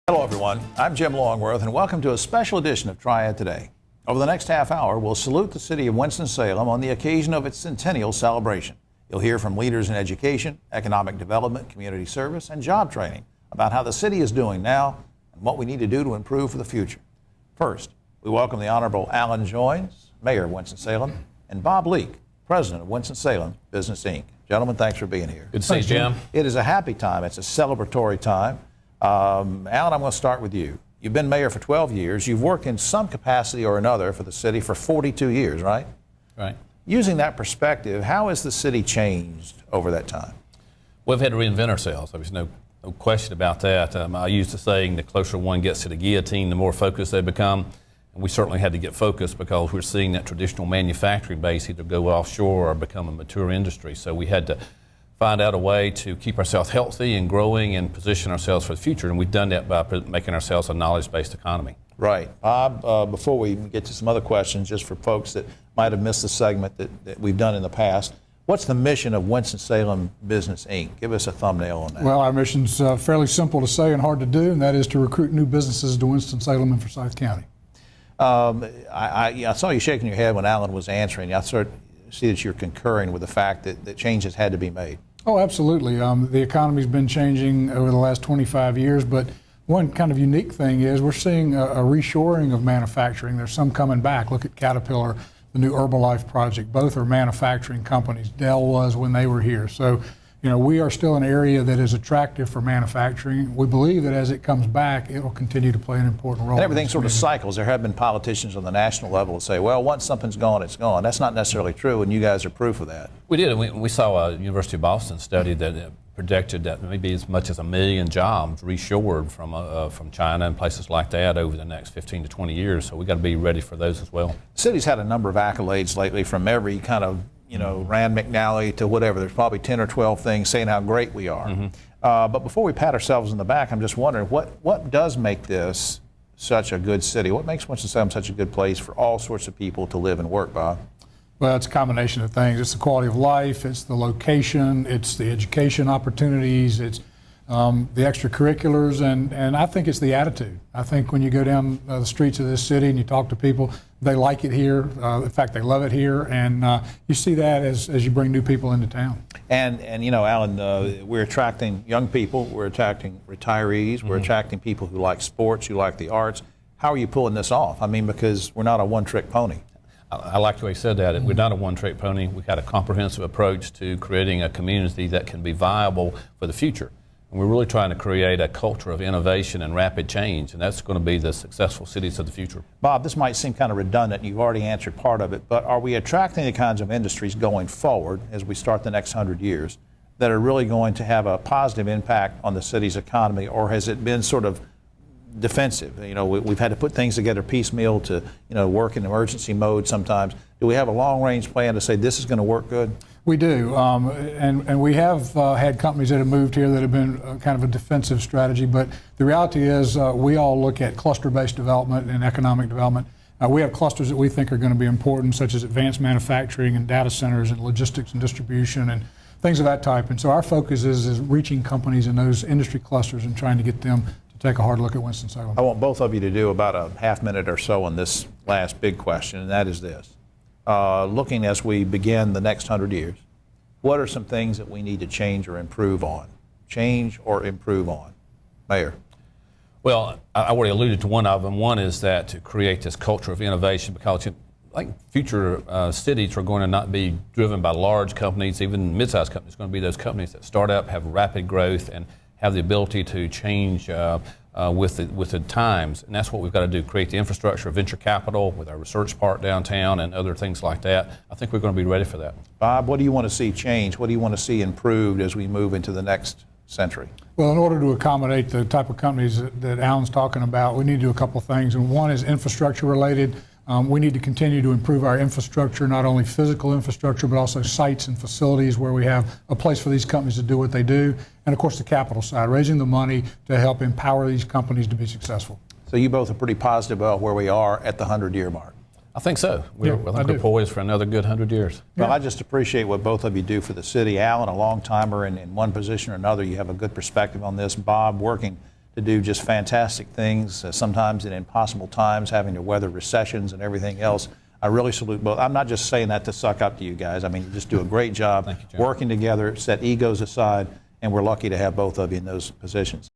Hello everyone, I'm Jim Longworth and welcome to a special edition of Triad Today. Over the next half hour, we'll salute the city of Winston-Salem on the occasion of its Centennial celebration. You'll hear from leaders in education, economic development, community service, and job training about how the city is doing now and what we need to do to improve for the future. First, we welcome the Honorable Alan Joines, Mayor of Winston-Salem, and Bob Leake, President of Winston-Salem Business Inc. Gentlemen, thanks for being here. Good to see you, Jim. It is a happy time. It's a celebratory time. Alan, I'm going to start with you. You've been mayor for 12 years. You've worked in some capacity or another for the city for 42 years, right? Right. Using that perspective, how has the city changed over that time? We've had to reinvent ourselves. There's no question about that. I used the saying, the closer one gets to the guillotine, the more focused they become. And we certainly had to get focused because we're seeing that traditional manufacturing base either go offshore or become a mature industry. So we had to find out a way to keep ourselves healthy and growing and position ourselves for the future. And we've done that by making ourselves a knowledge-based economy. Right. Bob, before we get to some other questions, just for folks that might have missed the segment that we've done in the past, what's the mission of Winston-Salem Business Inc? Give us a thumbnail on that. Well, our mission's fairly simple to say and hard to do, and that is to recruit new businesses to Winston-Salem and Forsyth County. I saw you shaking your head when Alan was answering. I sort of see that you're concurring with the fact that changes had to be made. Oh, absolutely. The economy's been changing over the last 25 years, but one kind of unique thing is we're seeing a reshoring of manufacturing. There's some coming back. Look at Caterpillar, the new Herbalife project. Both are manufacturing companies. Dell was when they were here. So, you know, we are still an area that is attractive for manufacturing. We believe that as it comes back, it will continue to play an important role. And everything sort of cycles. There have been politicians on the national level that say, well, once something's gone, it's gone. That's not necessarily true, and you guys are proof of that. We did. We saw a University of Boston study that projected that maybe as much as 1 million jobs reshored from China and places like that over the next 15 to 20 years. So we've got to be ready for those as well. The city's had a number of accolades lately from every kind of, you know, Rand McNally to whatever. There's probably 10 or 12 things saying how great we are. Mm-hmm. But before we pat ourselves in the back, I'm just wondering, what does make this such a good city? What makes Winston-Salem such a good place for all sorts of people to live and work, Bob? Well, it's a combination of things. It's the quality of life, it's the location, it's the education opportunities, it's the extracurriculars, and I think it's the attitude. I think when you go down the streets of this city and you talk to people, they like it here. In fact, they love it here, and you see that as you bring new people into town. And you know, Alan, we're attracting young people, we're attracting retirees, we're attracting people who like sports, who like the arts. How are you pulling this off? I mean, because we're not a one-trick pony. I like the way you said that. We're not a one-trick pony. We've got a comprehensive approach to creating a community that can be viable for the future. And we're really trying to create a culture of innovation and rapid change, and that's going to be the successful cities of the future. Bob, this might seem kind of redundant. You've already answered part of it, but are we attracting the kinds of industries going forward as we start the next 100 years that are really going to have a positive impact on the city's economy, or has it been sort of defensive? You know, we've had to put things together piecemeal to, you know, work in emergency mode sometimes. Do we have a long-range plan to say this is going to work good? We do, and we have had companies that have moved here that have been kind of a defensive strategy, but the reality is we all look at cluster-based development and economic development. We have clusters that we think are going to be important, such as advanced manufacturing and data centers and logistics and distribution and things of that type. And so our focus is reaching companies in those industry clusters and trying to get them to take a hard look at Winston-Salem. I want both of you to do about a half minute or so on this last big question, and that is this. Looking as we begin the next 100 years, what are some things that we need to change or improve on? Change or improve on? Mayor. Well, I already alluded to one of them. One is that to create this culture of innovation, because future cities are going to not be driven by large companies, even mid-sized companies. It's going to be those companies that start up, have rapid growth, and have the ability to change with the times, and that's what we've got to do, create the infrastructure, venture capital with our research park downtown and other things like that. I think we're going to be ready for that. Bob, what do you want to see change? What do you want to see improved as we move into the next century? Well, in order to accommodate the type of companies that Alan's talking about, we need to do a couple things, and one is infrastructure related. We need to continue to improve our infrastructure, not only physical infrastructure, but also sites and facilities where we have a place for these companies to do what they do. And of course, the capital side, raising the money to help empower these companies to be successful. So you both are pretty positive about where we are at the 100-year mark. I think so. I think we're poised for another good 100 years. Well, I just appreciate what both of you do for the city. Alan, a long timer in one position or another, you have a good perspective on this. Bob, working to do just fantastic things, sometimes in impossible times, having to weather recessions and everything else. I really salute both. I'm not just saying that to suck up to you guys. I mean, you just do a great job Thank you, John. working together, set egos aside, and we're lucky to have both of you in those positions.